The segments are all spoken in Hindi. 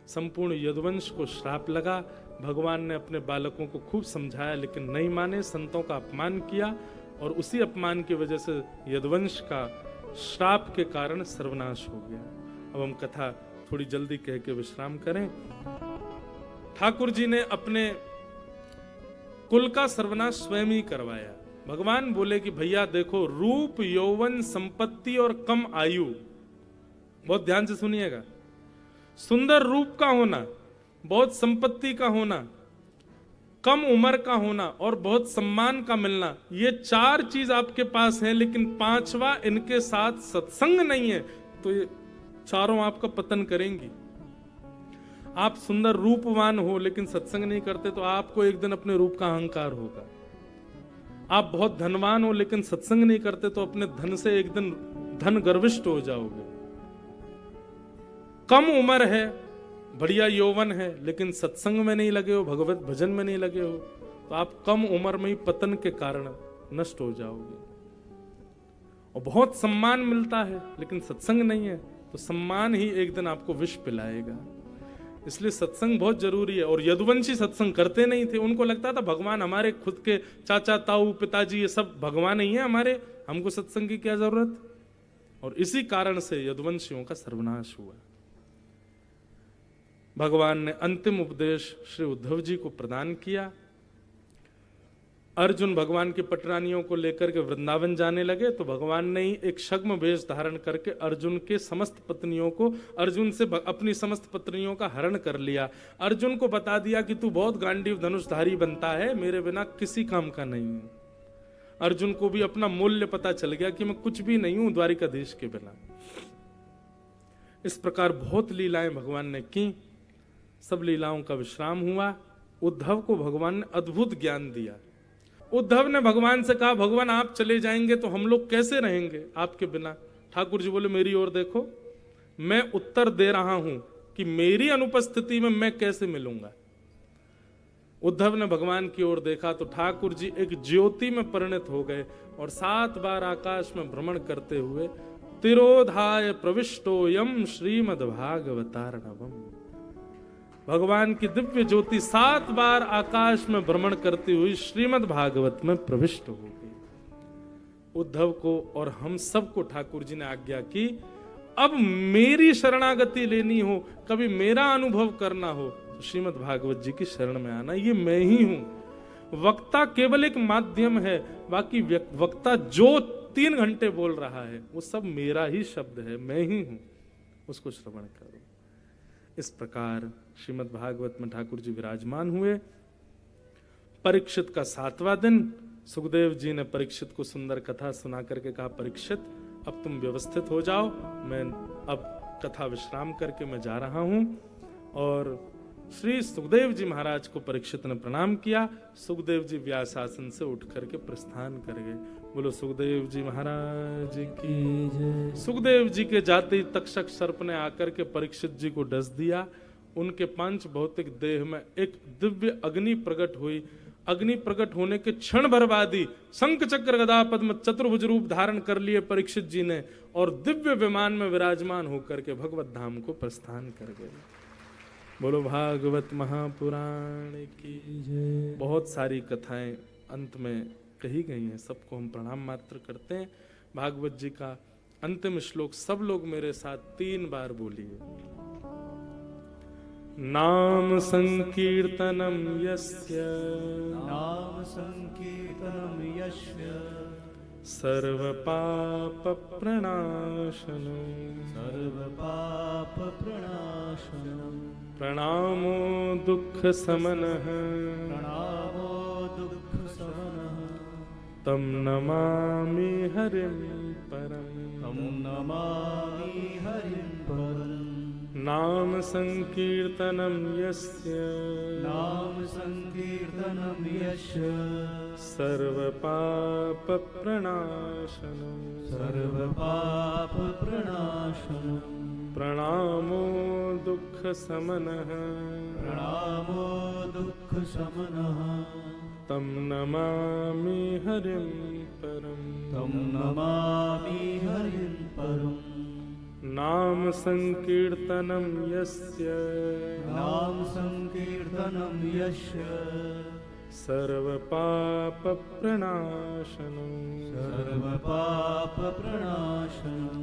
संपूर्ण यदुवंश को श्राप लगा। भगवान ने अपने बालकों को खूब समझाया लेकिन नहीं माने, संतों का अपमान किया और उसी अपमान की वजह से यदुवंश का श्राप के कारण सर्वनाश हो गया। अब हम कथा थोड़ी जल्दी कह के विश्राम करें। ठाकुर जी ने अपने कुल का सर्वनाश स्वयं ही करवाया। भगवान बोले कि भैया देखो, रूप, यौवन, संपत्ति और कम आयु, बहुत ध्यान से सुनिएगा, सुंदर रूप का होना, बहुत संपत्ति का होना, कम उम्र का होना और बहुत सम्मान का मिलना, ये 4 चीज आपके पास है, लेकिन 5वां इनके साथ सत्संग नहीं है तो ये चारों आपका पतन करेंगी। आप सुंदर रूपवान हो लेकिन सत्संग नहीं करते तो आपको एक दिन अपने रूप का अहंकार होगा। आप बहुत धनवान हो लेकिन सत्संग नहीं करते तो अपने धन से एक दिन धन गर्विष्ठ हो जाओगे। कम उम्र है, बढ़िया यौवन है, लेकिन सत्संग में नहीं लगे हो, भगवत भजन में नहीं लगे हो, तो आप कम उम्र में ही पतन के कारण नष्ट हो जाओगे। और बहुत सम्मान मिलता है लेकिन सत्संग नहीं है तो सम्मान ही एक दिन आपको विष पिलाएगा। इसलिए सत्संग बहुत जरूरी है। और यदुवंशी सत्संग करते नहीं थे, उनको लगता था भगवान हमारे खुद के चाचा ताऊ पिताजी ये सब भगवान ही है हमारे, हमको सत्संग की क्या जरूरत। और इसी कारण से यदुवंशियों का सर्वनाश हुआ। भगवान ने अंतिम उपदेश श्री उद्धव जी को प्रदान किया। अर्जुन भगवान की पटरानियों को लेकर के वृंदावन जाने लगे तो भगवान ने ही एक छद्म वेश धारण करके अर्जुन के समस्त पत्नियों को, अर्जुन से अपनी समस्त पत्नियों का हरण कर लिया। अर्जुन को बता दिया कि तू बहुत गांडीव धनुषधारी बनता है, मेरे बिना किसी काम का नहीं है। अर्जुन को भी अपना मूल्य पता चल गया कि मैं कुछ भी नहीं हूं द्वारिकाधीश के बिना। इस प्रकार बहुत लीलाएं भगवान ने की। सब लीलाओं का विश्राम हुआ। उद्धव को भगवान ने अद्भुत ज्ञान दिया। उद्धव ने भगवान से कहा, भगवान आप चले जाएंगे तो हम लोग कैसे रहेंगे आपके बिना। ठाकुर जी बोले, मेरी ओर देखो, मैं उत्तर दे रहा हूं कि मेरी अनुपस्थिति में मैं कैसे मिलूंगा। उद्धव ने भगवान की ओर देखा तो ठाकुर जी एक ज्योति में परिणत हो गए और 7 बार आकाश में भ्रमण करते हुए तिरोधाय प्रविष्टोयम श्रीमद्भागवतार्णवम्, भगवान की दिव्य ज्योति 7 बार आकाश में भ्रमण करती हुई श्रीमद् भागवत में प्रविष्ट हो गई। उद्धव को और हम सबको ठाकुर जी ने आज्ञा की, अब मेरी शरणागति लेनी हो, कभी मेरा अनुभव करना हो तो श्रीमद् भागवत जी की शरण में आना। ये मैं ही हूं। वक्ता केवल एक माध्यम है, बाकी वक्ता जो 3 घंटे बोल रहा है वो सब मेरा ही शब्द है, मैं ही हूं, उसको श्रवण करो। इस प्रकार श्रीमद् भागवत में ठाकुर जी विराजमान हुए। परीक्षित का 7वां दिन, सुखदेव जी ने परीक्षित को सुंदर कथा सुना करके कहा, परीक्षित अब तुम व्यवस्थित हो जाओ, मैं अब कथा विश्राम करके मैं जा रहा हूं। और श्री सुखदेव जी महाराज को परीक्षित ने प्रणाम किया। सुखदेव जी व्यासासन से उठ करके प्रस्थान कर गए। बोलो सुखदेव जी महाराज की जय। सुखदेव जी के जाते ही तक्षक सर्प ने आकर के परीक्षित जी को डस दिया। उनके पांच भौतिक देह में एक दिव्य अग्नि प्रकट हुई। अग्नि प्रकट होने के क्षण भर बाद ही शंख चक्र गदा पद्म चतुर्भुज रूप धारण कर लिए परीक्षित जी ने और दिव्य विमान में विराजमान होकर के भगवत धाम को प्रस्थान कर गए। बोलो भागवत महापुराण की जय। बहुत सारी कथाएं अंत में कही गई हैं, सबको हम प्रणाम मात्र करते हैं। भागवत जी का अंतिम श्लोक सब लोग मेरे साथ 3 बार बोलिए। नाम संकीर्तनम यस्य, नाम संकीर्तनम यस्य, सर्व पाप प्रणाशनम, सर्व पाप प्रणाशनम, प्रणामो दुख समनः, प्रणामो दुख समनः, तम नमामि हरिं परम, तम नमामि हरिं परम। नाम संकीर्तनम यस्य, नाम संकीर्तनम यस्य, सर्व पाप प्रणाशनम, सर्व पाप प्रणाशनम, प्रणामो दुख समनः, प्रणामो दुख समनः, तम नमामि हरिं परम, तम नमामि हरिं परम। नाम संकीर्तनम यस्य नाम संकीर्तनम यस्य सर्व पाप प्रणाशनम सर्व पाप प्रणाशनम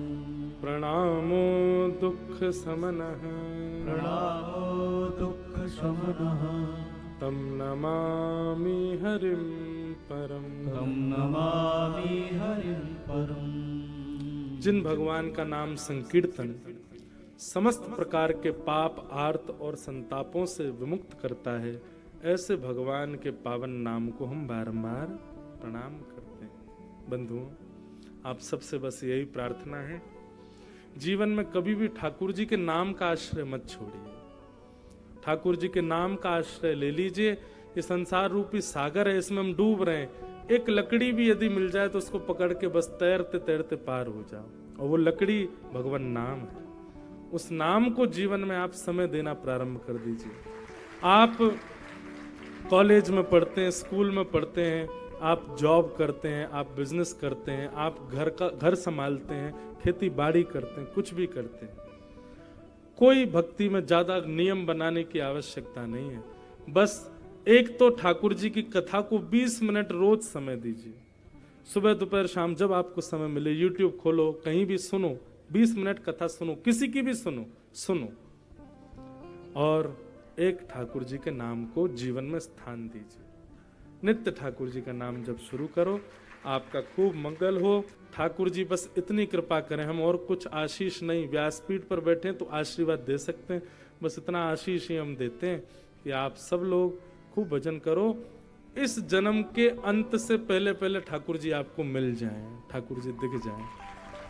प्रणामो दुख समनः प्रणामो दुख शमनः तम नमामि हरिं परम। तम नमामि हरिं परम। जिन भगवान का नाम संकीर्तन समस्त प्रकार के पाप आर्त और संतापों से विमुक्त करता है, ऐसे भगवान के पावन नाम को हम बारंबार प्रणाम करते हैं। बंधुओं, आप सबसे बस यही प्रार्थना है, जीवन में कभी भी ठाकुर जी के नाम का आश्रय मत छोड़िए। ठाकुर जी के नाम का आश्रय ले लीजिए। ये संसार रूपी सागर है, इसमें हम डूब रहे हैं। एक लकड़ी भी यदि मिल जाए तो उसको पकड़ के बस तैरते तैरते पार हो जाओ, और वो लकड़ी भगवान नाम है। उस नाम को जीवन में आप समय देना प्रारंभ कर दीजिए। आप कॉलेज में पढ़ते हैं, स्कूल में पढ़ते हैं, आप जॉब करते हैं, आप बिजनेस करते हैं, आप घर संभालते हैं, खेती बाड़ी करते हैं, कुछ भी करते हैं, कोई भक्ति में ज्यादा नियम बनाने की आवश्यकता नहीं है। बस एक तो ठाकुर जी की कथा को 20 मिनट रोज समय दीजिए। सुबह दोपहर शाम जब आपको समय मिले, यूट्यूब खोलो, कहीं भी सुनो, 20 मिनट कथा सुनो, किसी की भी सुनो, और एक ठाकुर जी के नाम को जीवन में स्थान दीजिए। नित्य ठाकुर जी का नाम जब शुरू करो, आपका खूब मंगल हो। ठाकुर जी बस इतनी कृपा करें, हम और कुछ आशीष नहीं, व्यासपीठ पर बैठे तो आशीर्वाद दे सकते हैं, बस इतना आशीष ही हम देते हैं कि आप सब लोग खूब भजन करो। इस जन्म के अंत से पहले पहले ठाकुर जी आपको मिल जाएं, ठाकुर जी दिख जाएं,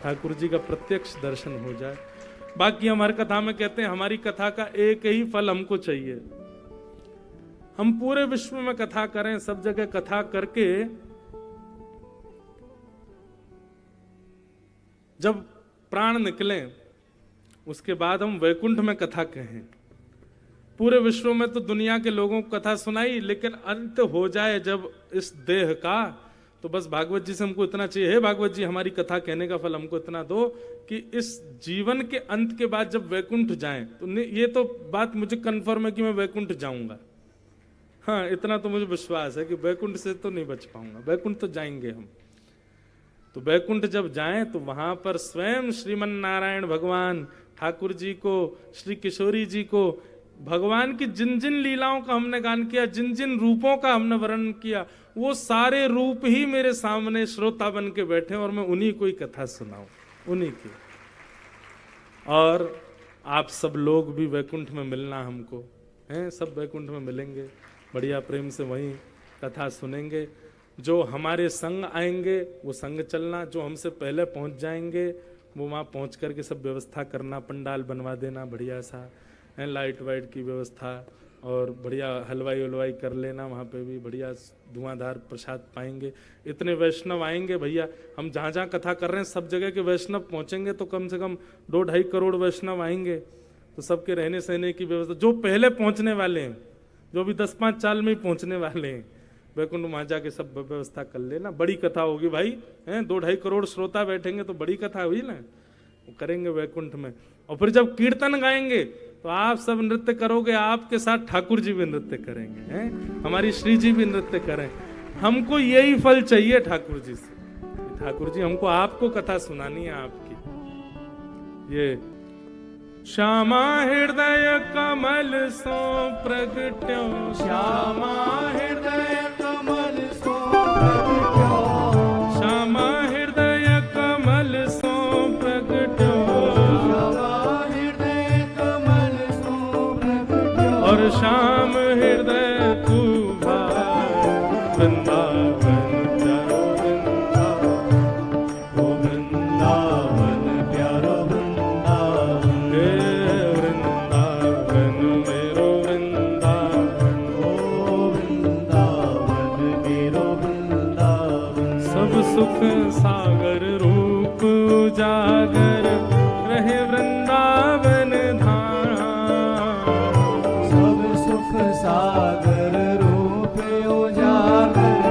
ठाकुर जी का प्रत्यक्ष दर्शन हो जाए। बाकी हम हर कथा में कहते हैं हमारी कथा का एक ही फल हमको चाहिए। हम पूरे विश्व में कथा करें, सब जगह कथा करके जब प्राण निकले उसके बाद हम वैकुंठ में कथा कहें। पूरे विश्व में तो दुनिया के लोगों को कथा सुनाई, लेकिन अंत हो जाए जब इस देह का, तो बस भागवत जी से हमको इतना चाहिए, हे भागवत जी हमारी कथा कहने का फल हमको इतना दो कि इस जीवन के अंत के बाद जब वैकुंठ जाएं, तो ये तो बात मुझे कंफर्म है कि मैं वैकुंठ जाऊंगा। हाँ, इतना तो मुझे विश्वास है कि वैकुंठ से तो नहीं बच पाऊंगा, वैकुंठ तो जाएंगे हम। तो वैकुंठ जब जाएं तो वहां पर स्वयं श्रीमन नारायण भगवान ठाकुर जी को, श्री किशोरी जी को, भगवान की जिन जिन लीलाओं का हमने गान किया, जिन जिन रूपों का हमने वर्णन किया, वो सारे रूप ही मेरे सामने श्रोता बन के बैठे और मैं उन्हीं को ही कथा सुनाऊं, उन्हीं की। और आप सब लोग भी वैकुंठ में मिलना हमको हैं, सब वैकुंठ में मिलेंगे, बढ़िया प्रेम से वहीं कथा सुनेंगे। जो हमारे संग आएंगे वो संग चलना, जो हमसे पहले पहुंच जाएंगे वो वहाँ पहुंच करके सब व्यवस्था करना, पंडाल बनवा देना बढ़िया सा है, लाइट वाइट की व्यवस्था, और बढ़िया हलवाई उलवाई कर लेना, वहाँ पे भी बढ़िया धुआंधार प्रसाद पाएंगे। इतने वैष्णव आएंगे भैया, हम जहाँ जहाँ कथा कर रहे हैं सब जगह के वैष्णव पहुँचेंगे तो कम से कम 2-2.5 करोड़ वैष्णव आएंगे। तो सबके रहने सहने की व्यवस्था, जो पहले पहुँचने वाले हैं, जो भी 10-5 साल में ही पहुँचने वाले हैं, वैकुंठ वहाँ जाके सब व्यवस्था कर लेना। बड़ी कथा होगी भाई, हैं 2-2.5 करोड़ श्रोता बैठेंगे तो बड़ी कथा हुई ना, वो करेंगे वैकुंठ में। और फिर जब कीर्तन गाएंगे तो आप सब नृत्य करोगे, आपके साथ ठाकुर जी भी नृत्य करेंगे, हैं हमारी श्री जी भी नृत्य करें। हमको यही फल चाहिए ठाकुर जी से। ठाकुर जी हमको आपको कथा सुनानी है आपकी। ये श्यामा हृदय कमल सो प्रगट्यो, श्यामा हृदय कमल सो प्रगट्यो, श्यामा हृदय कमल सो प्रगट्यो, श्यामा हृदय कमल सो प्रगट्यो, और श्याम हृदय तू भाई वृंदावन प्यारो वृंदावन, ओ वृंदावन प्यारो वृंदावन, हे वृंदावन मेरो वृंदावन, ओ वृंदावन मेरो वृंदावन, सब सुख सागर रूप उजागर रहे वृंदावन धाम, सब सुख सागर रूप उजागर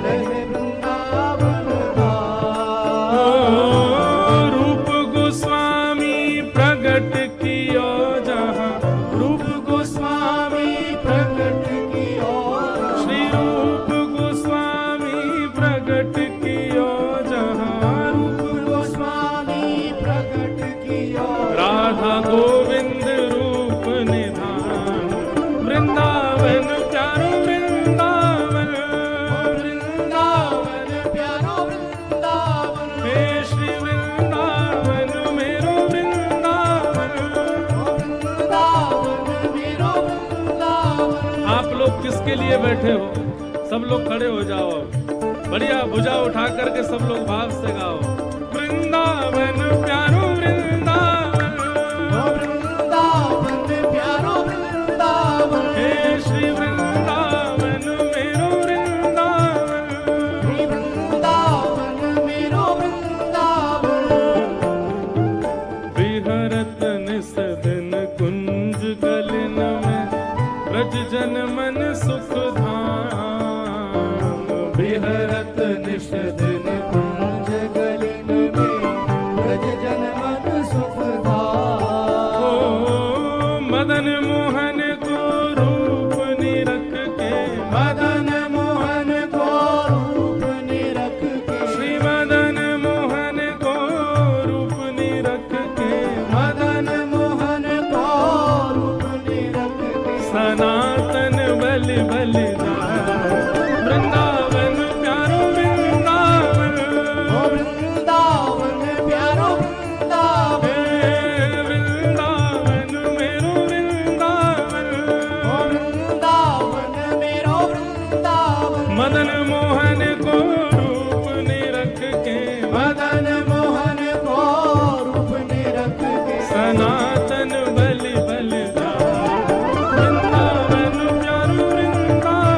रहे वृंदावन धाम, रूप गोस्वामी वृंदावन प्यारो वृंदावन, वृंदावन प्यारो वृंदावन, हे श्री वृंदावन मेरो वृंदावन। वृंदावन मेरो वृंदावन। आप लोग किसके लिए बैठे हो? सब लोग खड़े हो जाओ, बढ़िया भुजा उठा करके सब लोग भाव से गाओ। वृंदावन प्यारो वृंदावन, वृंदावन प्यारो वृंदावन, हे श्री वृंदावन मेरो वृंदावन। वृंदावन मेरो वृंदावन। विहरत निस दिन कुंज गलिन में, ब्रज जन मन सुख धाम। विहरत निश दिन कुंज गलिन में, ब्रज जन मन सुख धाम। ओ मदन मोहन को रूप निरख के, मदन मोहन को रूप निरख के, श्री मदन मोहन को रूप निरख के, मदन मोहन को रूप निरख के, सनातन बलि बलिदान। वृंदावन प्यारो वृंदावन, वृंदावन प्यारो वृंदावन, हे वृंदावन मेरो वृंदावन। वृंदावन मेरो वृंदावन। मदन मोहन को रूप निरख के, मदन मोहन को रूप निरख के, सनातन बलि बलिदान। वृंदावन प्यारो वृंदावन,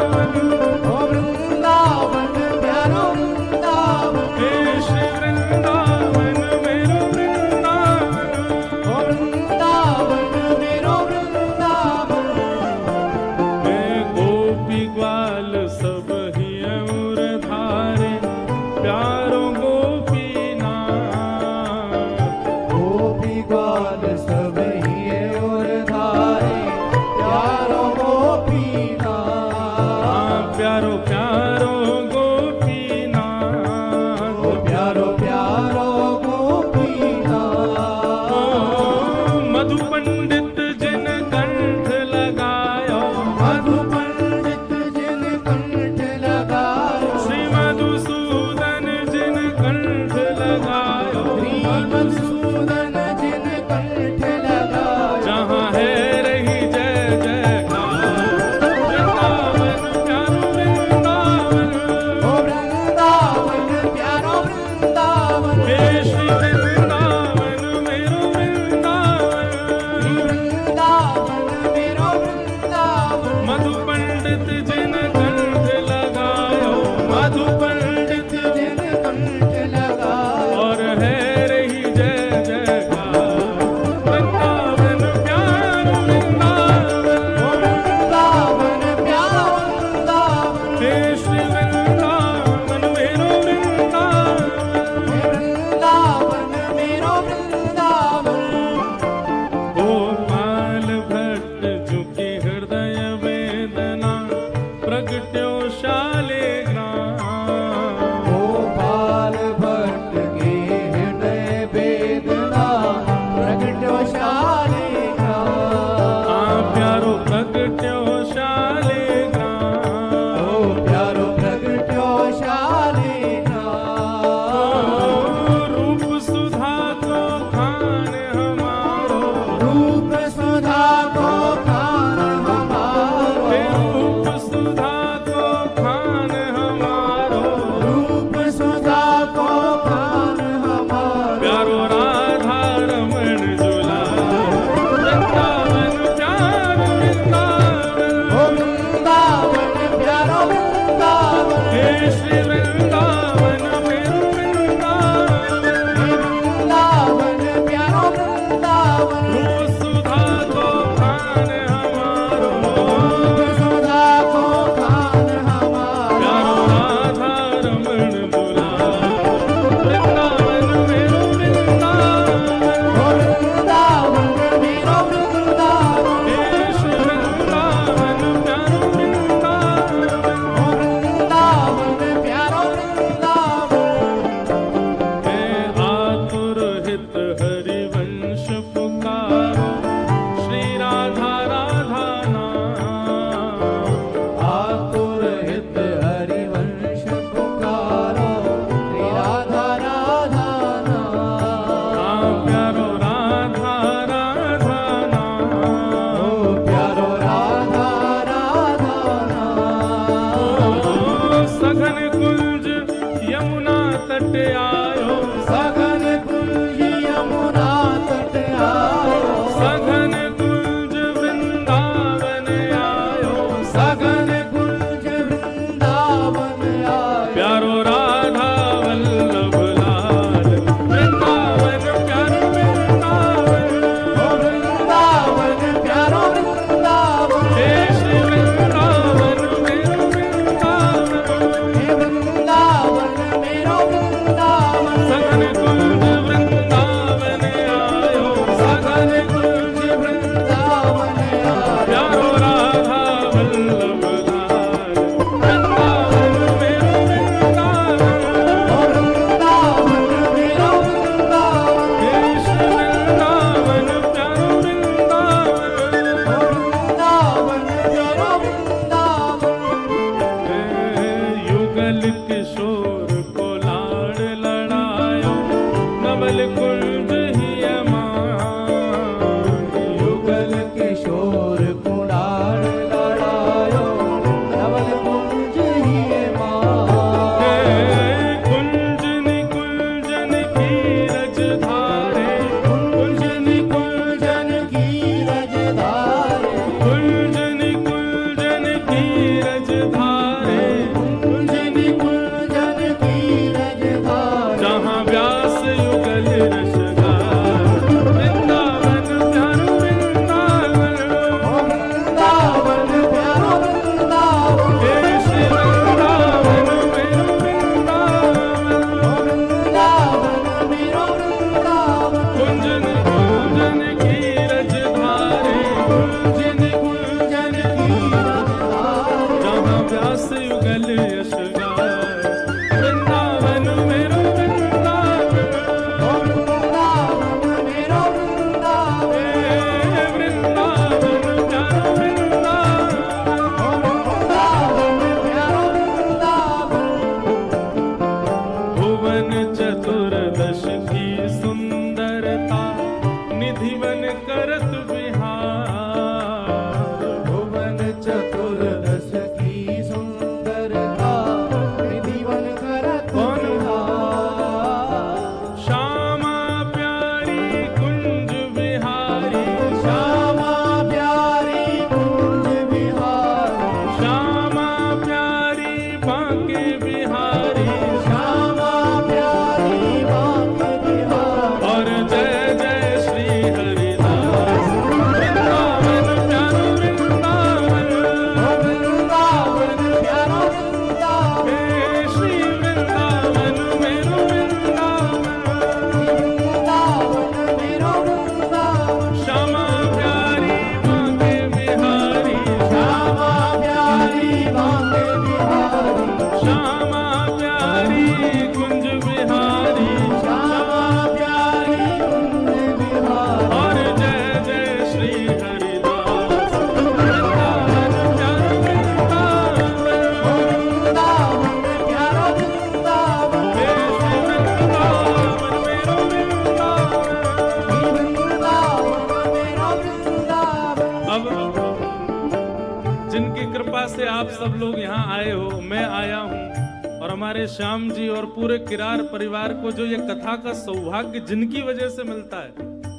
जिनकी कृपा से आप सब लोग यहाँ आए हो, मैं आया हूँ, और हमारे श्याम जी और पूरे किरार परिवार को जो ये कथा का सौभाग्य जिनकी वजह से मिलता है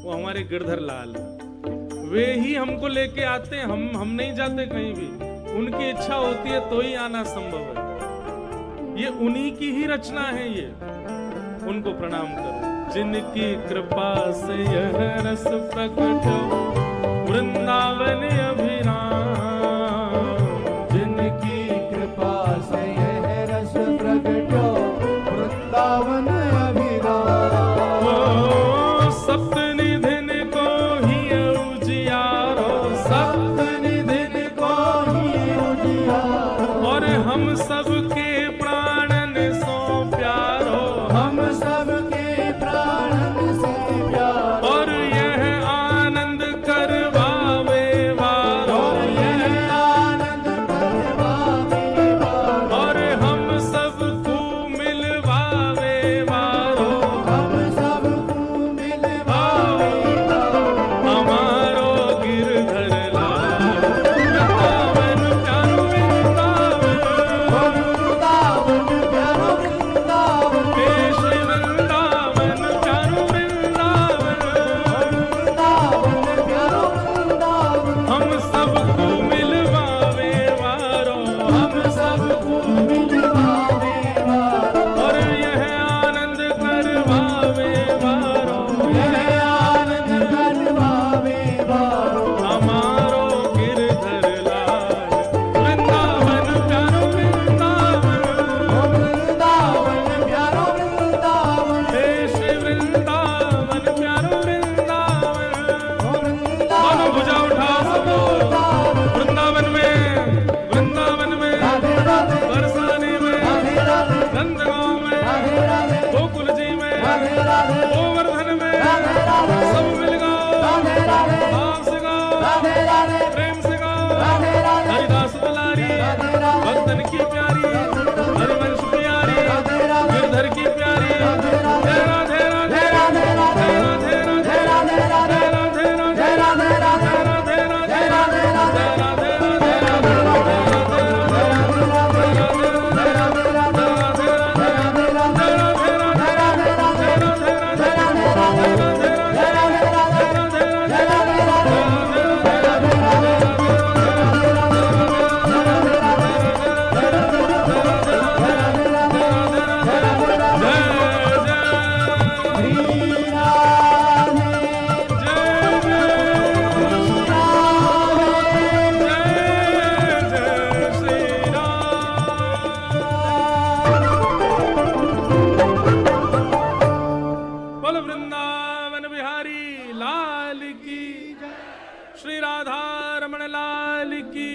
वो हमारे गिरधर लाल हैं। वे ही हमको लेके आते हैं, हम नहीं जाते कहीं भी। उनकी इच्छा होती है तो ही आना संभव है। ये उन्हीं की ही रचना है। ये उनको प्रणाम करो जिनकी कृपा से यह रस प्रकट वृंदावन अभिराम। जिनकी कृपा से यह रस प्रकट वृंदावन अभिराम। ओ सप्तनिधिन को ही उजियारो, सप्तनिधिन को ही उजियारो। और हम सबके प्राणन सो प्यारो, हम सबके प्राणन से प्यारो। और यह आनंद करवावे वारो, और यह आनंद करवावे वारो। और हम सबको मिलवावे वारो। हम सबको मिलवावे वारो। हमारो गिरधर लाल वृंदावन प्यारो वृंदावन। वृंदावन प्यारो वृंदावन। देश वृंदावन प्यारो वृंदावन। वृंदावन प्यारो वृंदावन। हम सबको मिलवावे वारो, हम सबको मिलवावे वारो। और यह आनंद करवावे वारो। यह आनंद करवावे वारो। हमारो गिरधर लाल वृंदावन प्यारो वृंदावन। वृंदावन प्यारो वृंदावन। देश वृंदावन प्यारो वृंदावन। दोनों भुजा उठा सब लोग। वृंदावन में राधे राधे बरसाने में, राधे राधे नंदगांव में, राधे राधे गोकुल जी में, राधे राधे गोवर्धन में, राधे राधे सब मिल गाओ, राधे राधे भाव से गाओ, राधे राधे प्रेम से गाओ। राधे राधे हरिदास दुलारी, राधे राधे भक्तन की प्यारी, हरिवंश प्यारी, राधे राधे गिरधर की प्यारी। राधे राधे राधे राधे राधे राधे राधे राधे राधे राधे राधे राधे राधे राधे राधे राधे राधे राधे बोल वृंदावन बिहारी लाल की, श्री राधा रमण लाल की,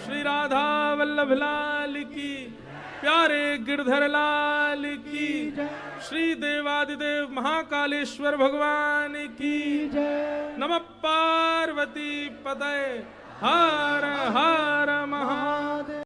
श्री राधा वल्लभ लाल की, प्यारे गिरधर लाल की, श्री देवादिदेव महाकालेश्वर भगवान की। नमः पार्वती पतये हर हर महादेव।